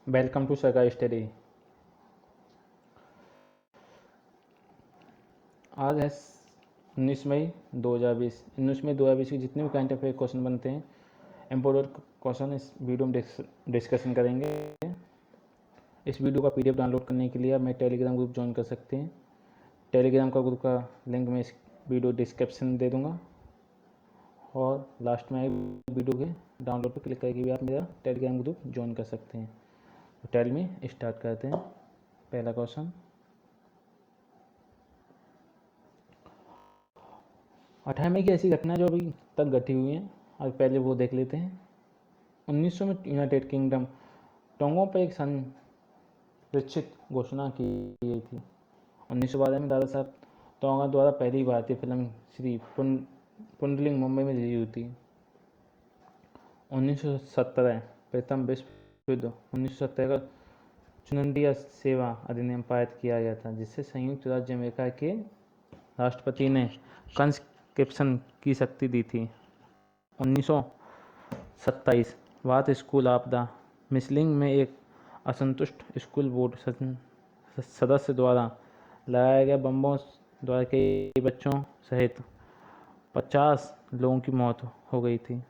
Welcome to सरकारी study. आज है 19 मई 2020। 19 मई 2020 के जितने भी करंट अफेयर क्वेश्चन बनते हैं, इम्पोर्टेंट क्वेश्चन इस वीडियो में डिस्कशन करेंगे। इस वीडियो का पीडीएफ डाउनलोड करने के लिए आप मेरे टेलीग्राम ग्रुप ज्वाइन कर सकते हैं। टेलीग्राम का ग्रुप का लिंक मैं इस वीडियो डिस्क्रिप्शन में दे दूँगा और लास्ट में वीडियो के डाउनलोड पर क्लिक करके भी आप मेरा टेलीग्राम ग्रुप ज्वाइन कर सकते हैं। तो टेल में स्टार्ट करते हैं। पहला क्वेश्चन, 18 मई की ऐसी घटना जो अभी तक घटी हुई है, आज पहले वो देख लेते हैं। 1900 में यूनाइटेड किंगडम टोंगों पर एक संरक्षित घोषणा की गई थी। 1912 में दादा साहब टोंगा द्वारा पहली भारतीय फिल्म श्री पुंडलिक मुंबई में रिलीज हुई थी। 1917 प्रथम विश्व युद्ध 1917 का चुनंदिया सेवा अधिनियम पारित किया गया था, जिससे संयुक्त राज्य अमेरिका के राष्ट्रपति ने कंस्क्रिप्शन की शक्ति दी थी। 1927 भारत स्कूल आपदा मिसलिंग में एक असंतुष्ट स्कूल बोर्ड सदस्य द्वारा लगाए गए बम्बों द्वारा कई बच्चों सहित 50 लोगों की मौत हो गई थी।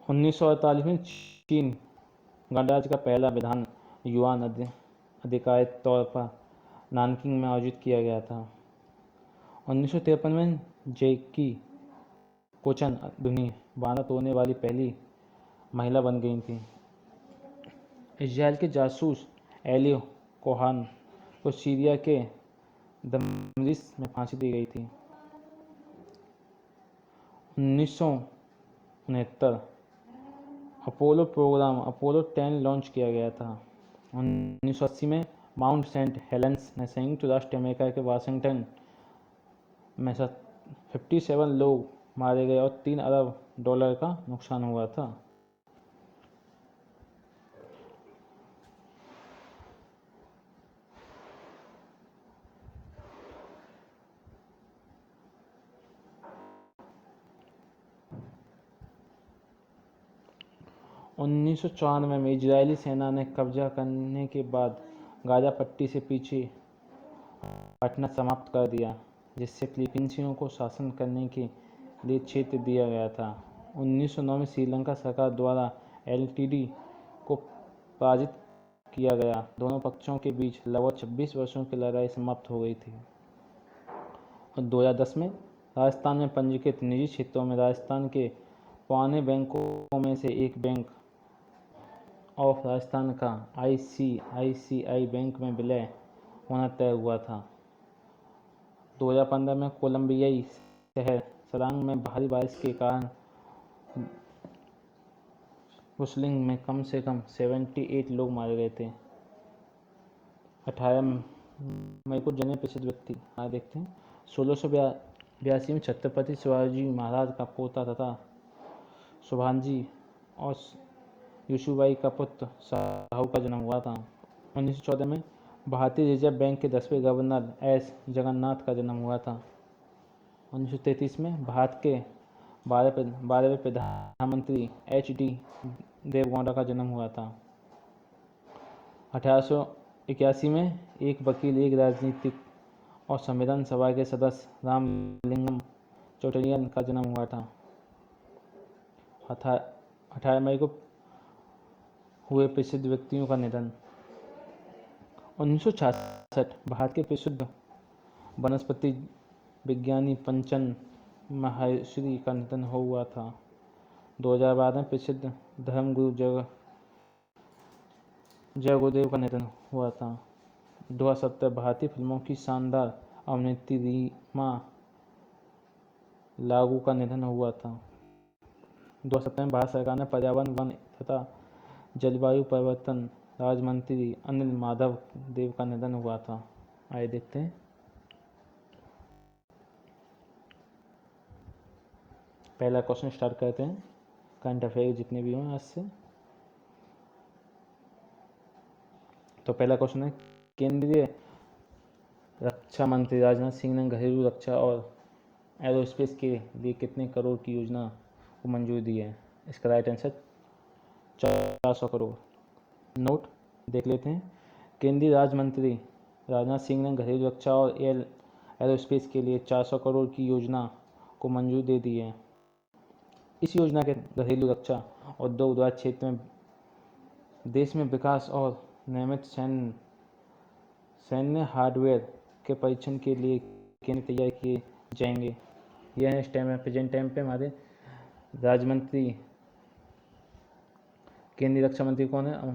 1948 में चीन गणराज्य का पहला विधान युआन आधिकारिक तौर पर नानकिंग में आयोजित किया गया था। 1953 में जैकी कोचन दुनिया बांधा तोड़ने वाली पहली महिला बन गई थी। इजराइल के जासूस एली कोहान को सीरिया के दमिश्क में फांसी दी गई थी। 1969 अपोलो प्रोग्राम अपोलो 10 लॉन्च किया गया था। 1980 में माउंट सेंट हेलेंस में संयुक्त राष्ट्र अमेरिका के वाशिंगटन में 57 लोग मारे गए और $3 अरब का नुकसान हुआ था। उन्नीस में इजरायली सेना ने कब्जा करने के बाद गाजा पट्टी से पीछे हटना समाप्त कर दिया, जिससे फिलीपींसियों को शासन करने के लिए क्षेत्र दिया गया था। 1909 में श्रीलंका सरकार द्वारा एलटीटी को पराजित किया गया। दोनों पक्षों के बीच लगभग 26 वर्षों की लड़ाई समाप्त हो गई थी। और 2010 में राजस्थान में पंजीकृत निजी क्षेत्रों में राजस्थान के पुराने बैंकों में से एक बैंक ऑफ राजस्थान का आईसीआईसीआई बैंक में विलय होना तय हुआ था। 2015 में कोलंबियाई शहर सरांग में भारी बारिश के कारण मुस्लिम में कम से कम 78 लोग मारे गए थे। 18 मई को जने प्रसिद्ध व्यक्ति आज देखते हैं। 1682 में छत्रपति शिवाजी महाराज का पोता तथा सुभानजी और यशुबाई का पुत्र साहू का जन्म हुआ था। 1914 में भारतीय रिजर्व बैंक के 10वें गवर्नर एस जगन्नाथ का जन्म हुआ था। 1933 में भारत के 12वें प्रधानमंत्री एच.डी. देवगौड़ा का जन्म हुआ था। 1881 में एक वकील, एक राजनीतिक और संविधान सभा के सदस्य रामलिंगम चौटलियन का जन्म हुआ था। 18 मई को हुए प्रसिद्ध व्यक्तियों का निधन। 1966 भारत के प्रसिद्ध वनस्पति विज्ञानी पंचन माहेश्वरी का निधन हुआ था। 2012 में प्रसिद्ध धर्मगुरु जय गुरुदेव का निधन हुआ था। 2017 भारतीय फिल्मों की शानदार अभिनेत्री रीमा लागू का निधन हुआ था। 2017 में भारत सरकार ने पर्यावरण, वन तथा जलवायु परिवर्तन राज्य मंत्री अनिल माधव देव का निधन हुआ था। आइए देखते हैं। पहला क्वेश्चन स्टार्ट करते हैं। करंट अफेयर जितने भी हों आज से। तो पहला क्वेश्चन है, केंद्रीय रक्षा मंत्री राजनाथ सिंह ने घरेलू रक्षा और एरोस्पेस के लिए कितने करोड़ की योजना को मंजूरी दी है? इसका राइट आंसर 400 करोड़। नोट देख लेते हैं। केंद्रीय राज्य मंत्री राजनाथ सिंह ने घरेलू रक्षा और एरोस्पेस के लिए 400 करोड़ की योजना को मंजूरी दे दी है। इस योजना के घरेलू रक्षा और उद्योग द्वारा क्षेत्र में देश में विकास और नियमित सैन्य हार्डवेयर के परीक्षण के लिए केंद्र तैयार किए जाएंगे। यह है इस टाइम में, प्रेजेंट टाइम पे हमारे राज्य मंत्री, केंद्रीय रक्षा मंत्री कौन है?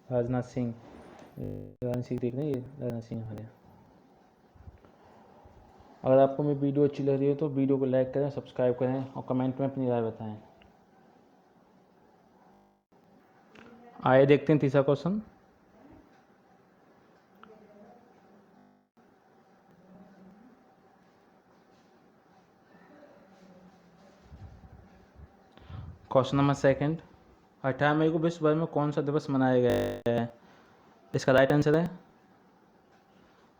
राजनाथ सिंह। देख रहे हैं, ये राजनाथ सिंह हमारे। अगर आपको मेरी वीडियो अच्छी लग रही है तो वीडियो को लाइक करें, सब्सक्राइब करें और कमेंट में अपनी राय बताएं। आइए देखते हैं तीसरा क्वेश्चन। क्वेश्चन नंबर सेकंड, 18 मई को विश्व भर में कौन सा दिवस मनाया गया है? इसका राइट आंसर है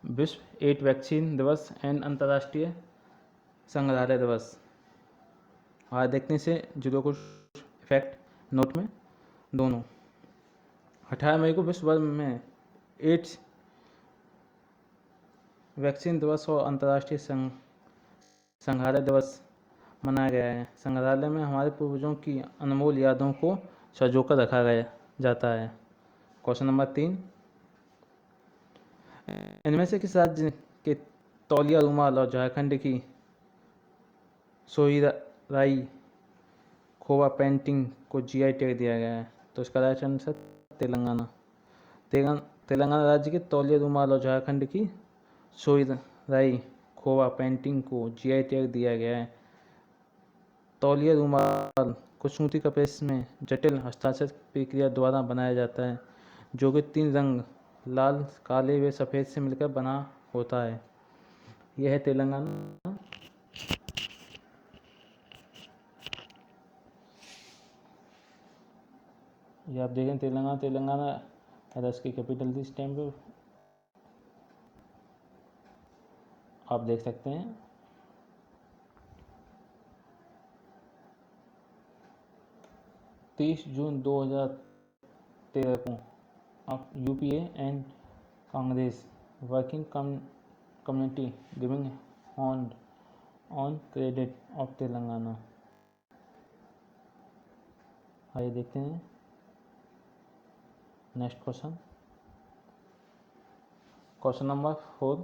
विश्व एड्स वैक्सीन दिवस एंड अंतर्राष्ट्रीय संग्रहालय दिवस। और देखने से जुड़े कुछ फैक्ट नोट में दोनों। 18 मई को विश्व भर में एड्स वैक्सीन दिवस और अंतर्राष्ट्रीय संग्रहालय दिवस मनाया गया है। संग्रहालय में हमारे पूर्वजों की अनमोल यादों को संजोकर रखा गया जाता है। क्वेश्चन नंबर 3, इनमें से किस राज्य के तौलिया रुमाल और झारखंड की सोहिराई खोवा पेंटिंग को जीआई टैग दिया गया है? तो इसका राइट आंसर तेलंगाना। तेलंगाना राज्य के तौलिया रुमाल और झारखंड की सोहिराई खोवा पेंटिंग को जीआई टैग दिया गया है। तौलिया रुमाल को सूती कपड़े में जटिल हस्ताक्षर प्रक्रिया द्वारा बनाया जाता है, जो कि 3 रंग लाल, काले व सफ़ेद से मिलकर बना होता है। यह है तेलंगाना। ये आप देखें तेलंगाना रस की कैपिटल थी इस टाइम पे, आप देख सकते हैं। जून 2013 को UPA and Congress working community giving on credit of Telangana. आइए देखते हैं नेक्स्ट क्वेश्चन। क्वेश्चन नंबर 4,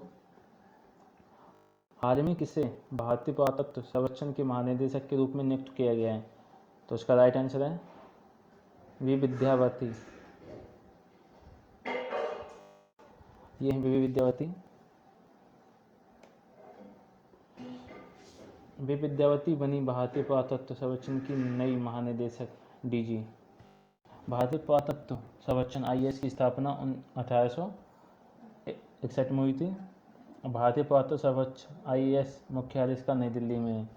हाल ही में किसे भारतीय पुरातत्व सर्वेक्षण के महानिदेशक के रूप में नियुक्त किया गया है? तो इसका राइट आंसर है वी विद्यावती। ये है वी विद्यावती। वी विद्यावती बनी भारतीय पुरातत्व सर्वेक्षण की नई महानिदेशक डीजी। भारतीय पुरातत्व सर्वेक्षण आईएएस की स्थापना 1861 में हुई थी। भारतीय पुरातत्व सर्वेक्षण आईएएस मुख्यालय इसका नई दिल्ली में है।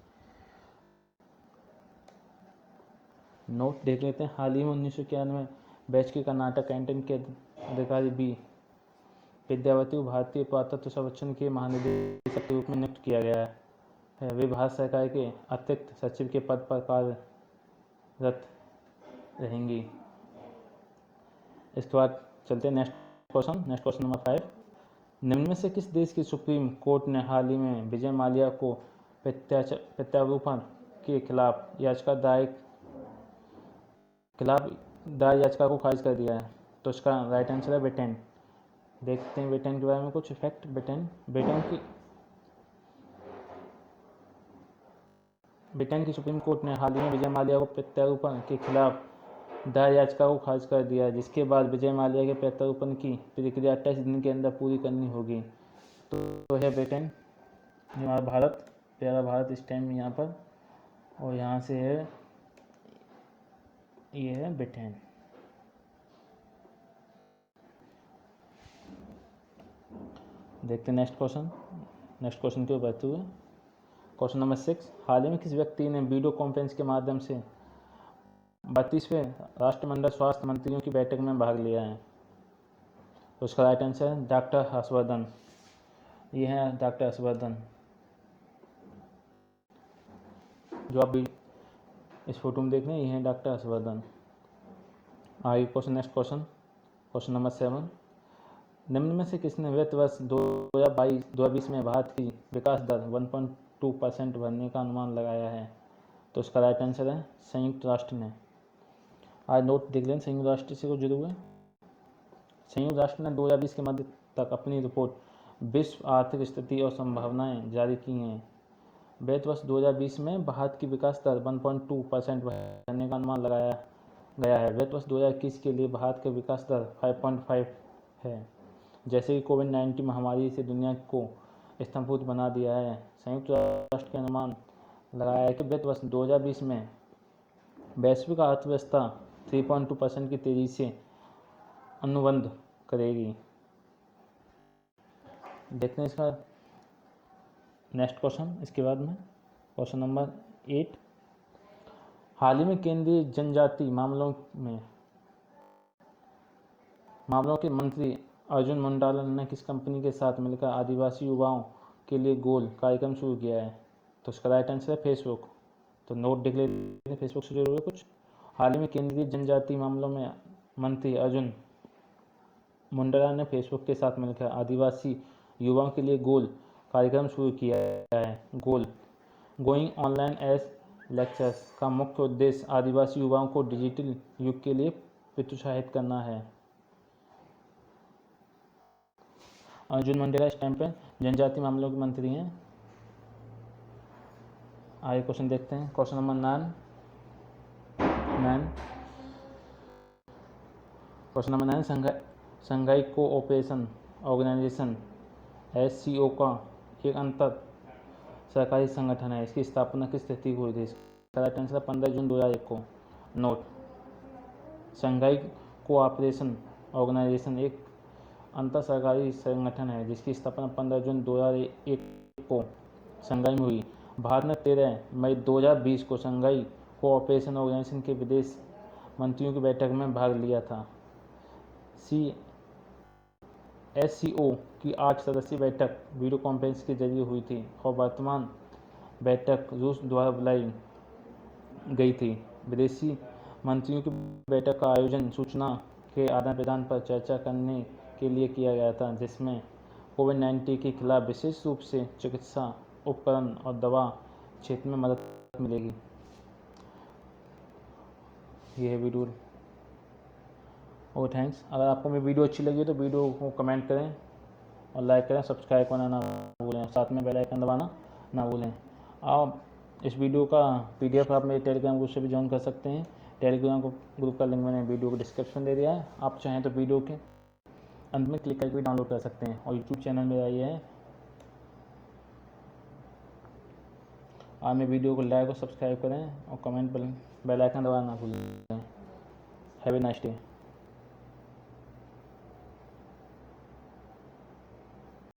नोट देख लेते हैं। हाल ही में 1991 में बैच के कर्नाटक कैंटीन के अधिकारी बी विद्यावती को भारतीय पुरातत्व सर्वेक्षण के महानिदेशक के रूप में नियुक्त किया गया है। वे भारत सरकार के अतिरिक्त सचिव के पद पर कार्यरत रहेंगी। इसके बाद चलते हैं नेक्स्ट क्वेश्चन नंबर 5, निम्न में से किस देश की सुप्रीम कोर्ट ने हाल ही में विजय माल्या को प्रत्यारोपण के खिलाफ दायर याचिका को खारिज कर दिया है? तो इसका राइट आंसर है ब्रिटेन। देखते हैं ब्रिटेन के बारे में कुछ फैक्ट। ब्रिटेन की सुप्रीम कोर्ट ने हाल ही में विजय माल्या को प्रत्यारोपण के खिलाफ दायर याचिका को खारिज कर दिया, जिसके बाद विजय माल्या के प्रत्यारोपण की प्रक्रिया 28 दिन के अंदर पूरी करनी होगी। तो है ब्रिटेन। हमारा भारत, प्यारा भारत इस टाइम यहाँ पर, और यहाँ से है ये है ब्रिटेन। देखते हैं नेक्स्ट क्वेश्चन की ओर बढ़ते हुए। क्वेश्चन नंबर 6, हाल ही में किस व्यक्ति ने वीडियो कॉन्फ्रेंस के माध्यम से 32वें राष्ट्रमंडल स्वास्थ्य मंत्रियों की बैठक में भाग लिया है? तो उसका राइट आंसर है डॉक्टर हर्षवर्धन। ये है डॉक्टर हर्षवर्धन, जो आप भी इस फोटो में देख रहे हैं, ये है डॉक्टर हर्षवर्धन। आगे question, next question, question number 7, निम्न में से किसने वित्त वर्ष 2022 में भारत की विकास दर 1.2% बढ़ने का अनुमान लगाया है? तो इसका राइट आंसर है संयुक्त राष्ट्र ने। आज नोट देख लें संयुक्त राष्ट्र से कुछ जुड़े हुए। संयुक्त राष्ट्र ने 2020 के मध्य तक अपनी रिपोर्ट विश्व आर्थिक स्थिति और संभावनाएं जारी की हैं। वित्त वर्ष 2020 में भारत की विकास दर 1.2% बढ़ने का अनुमान लगाया गया है। वित्त वर्ष 2021 के लिए भारत की विकास दर 5.5 है। जैसे कि कोविड-19 महामारी से दुनिया को स्तंभित बना दिया है, संयुक्त राष्ट्र के अनुमान लगाया है कि वित्त वर्ष 2020 में वैश्विक अर्थव्यवस्था 3.2% की तेजी से अनुबंध करेगी। देखते हैं इसका नेक्स्ट क्वेश्चन। इसके बाद में क्वेश्चन नंबर 8, हाल ही में केंद्रीय जनजाति मामलों के मंत्री अर्जुन मुंडा ने किस कंपनी के साथ मिलकर आदिवासी युवाओं के लिए गोल कार्यक्रम शुरू किया है? तो इसका राइट आंसर है फेसबुक। तो नोट देख लेते हैं फेसबुक से जुड़े हुए कुछ। हाल ही में केंद्रीय जनजाति मामलों में मंत्री अर्जुन मुंडा ने फेसबुक के साथ मिलकर आदिवासी युवाओं के लिए गोल कार्यक्रम शुरू किया है। गोल गोइंग ऑनलाइन एज लेक्चर्स का मुख्य उद्देश्य आदिवासी युवाओं को डिजिटल युग के लिए प्रोत्साहित करना है। अर्जुन मुंडा इस टाइम पे जनजाति मामलों के मंत्री हैं। आगे क्वेश्चन देखते हैं, क्वेश्चन नंबर 9, क्वेश्चन नंबर 9, संघाई कोऑपरेशन ऑर्गेनाइजेशन SCO का एक अंतर सरकारी संगठन है। इसकी स्थापना किस तिथि को हुई थी? इसका राइट आंसर 15 जून 2001 को। नोट, संघाई कोऑपरेशन ऑर्गेनाइजेशन एक अंतर सरकारी संगठन है जिसकी स्थापना 15 जून 2001 को संघाई में हुई। भारत ने 13 मई 2020 को संघाई कोऑपरेशन ऑर्गेनाइजेशन के विदेश मंत्रियों की बैठक में भाग लिया था। SCO की 8 सदस्यीय बैठक वीडियो कॉन्फ्रेंस के जरिए हुई थी और वर्तमान बैठक रूस द्वारा बुलाई गई थी। विदेशी मंत्रियों की बैठक का आयोजन सूचना के आदान प्रदान पर चर्चा करने के लिए किया गया था, जिसमें कोविड-19 के खिलाफ विशेष रूप से चिकित्सा उपकरण और दवा क्षेत्र में मदद मिलेगी। ये है वीडियो और थैंक्स। अगर आपको मेरी वीडियो अच्छी लगी तो वीडियो को कमेंट करें और लाइक करें, सब्सक्राइब करना ना भूलें, साथ में बेल आइकन दबाना ना भूलें। आप इस वीडियो का PDF आप मेरे टेलीग्राम ग्रुप से भी ज्वाइन कर सकते हैं। टेलीग्राम ग्रुप का लिंक मैंने वीडियो को डिस्क्रिप्शन दे दिया है। आप चाहें तो वीडियो के अंत में क्लिक करके भी डाउनलोड कर सकते हैं। और यूट्यूब चैनल मेरा ये है। आप मेरे वीडियो को लाइक और सब्सक्राइब करें और कमेंट बेल आइकन दबाना ना भूलें। Have a nice day.